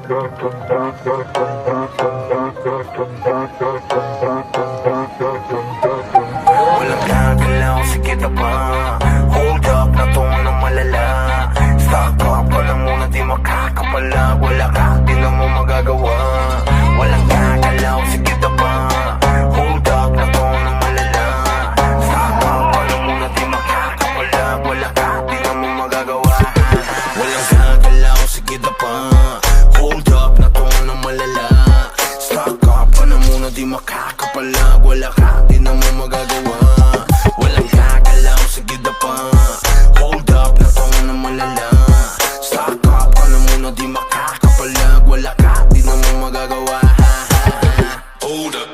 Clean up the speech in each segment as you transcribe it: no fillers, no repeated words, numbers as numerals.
Walang gagalaw, sige na pa. Hold up, natungo ng malala. Stop up ka lang muna, di makakapalag. Wala ka, di na mo magagawa. Walang gagalaw, sige na pa. Hold up, natungo ng malala. Stop up ka lang muna, di makakapalag. Wala ka, di na mo magagawa. Walang gagalaw, sige na pa. Hold up, natungo ng malala. Stop up ka na muna, di makakapalag. Wala ka, di na mo magagawa. Walang gagalaw, sige na pa. Hold up, natungo ng malala. Stop up ka na muna, di makakapalag. Wala ka, di na mo magagawa. Hold up.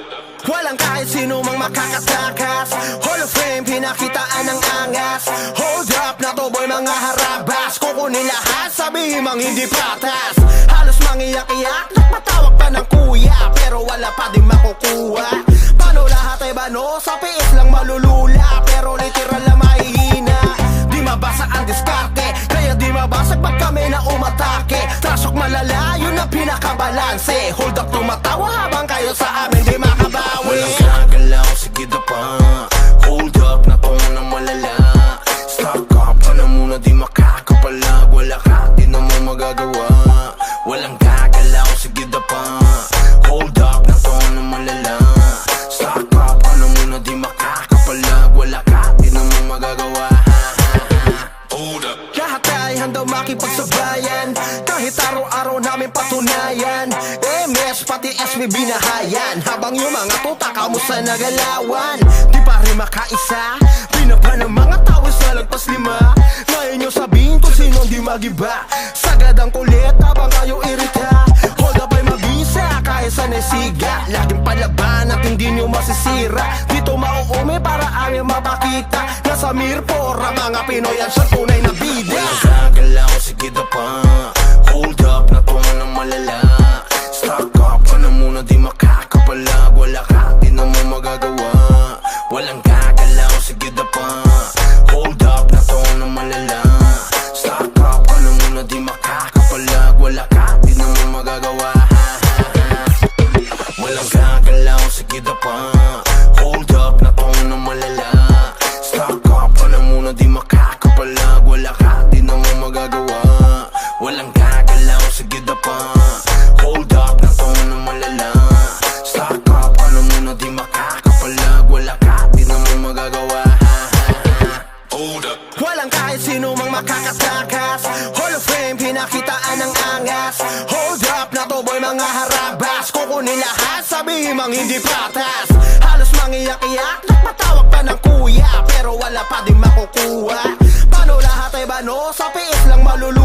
Walang kahit sino mang makakatakas. Hall of Fame, pinakitaan ng angas. Hold up, na to boy mga harabas. Kukunin lahat, sabihin mang hindi patas. Halos mangiyak-iyak, nagpatawag pa ng kuya. Pero wala pa din makukuha. Paano lahat ay bano? Sa piis lang malulula. Pero literal na mahihina. Di mabasa ang diskarte, kaya di mabasag pag kami na umatake. Trasok malala, yun ang pinakabalanse. Hold up, tumatawa habang kayo sa amin di makabawi. Walang gagalaw, sige na pa. Hold up, natungo ng malala. Stop up ka na muna, di makakapalag. Wala ka, di na mo magagawa. Walang gagalaw, sige na pa. Hold up, natungo ng malala. Stop up ka na muna, di makakapalag. Wala ka, di na mo magagawa. Hold up. Lahat ay handang makipagsabayan. Kahit araw-araw namin patunayan. MS pati SB binahayan. Habang yung mga tuta kamusta nagalawan. Di pa rin makaisa. Binaba ng mga tao sa lagpas 5. Ngayon nyo sabihin kung sino di magiba. Sagad ang kulit habang kayo irita. Hold up ay mabisa kahit sa nesiga. Laging palaban at hindi nyo masisira. Dito mauumi para aming mapakita. Nasa Mirpora mga Pinoy at sa tunay na bida. Walang gagalaw, sige na pa. Hold up, natungo ng malala. Stop up ka na muna, di makakapalag. Wala ka, di na mo magagawa. Walang gagalaw, sige na pa. Hold up, natungo ng malala. Stop up ka na muna, di makakapalag. Wala ka, di na mo magagawa. Walang gagalaw, sige na pa. Hold up, natungo ng malala. Stop up ka na muna, di makakapalag. Wala ka, di na mo magagawa. Walang gagalaw, sige na pa. Hold up, natungo ng malala. Stop up ka na muna, di makakapalag. Wala ka, di na mo magagawa. Hold up. Walang kahit sino mang makakatakas. Hall of Fame, pinakitaan ng angas. Hold up, na to boy mga harabas. Kukunin lahat, sabihin mang hindi patas. Halos mangiyak-iyak, nagpatawag pa ng kuya. Pero wala pa din makukuha. Paano lahat ay bano? Sa piis lang malulula.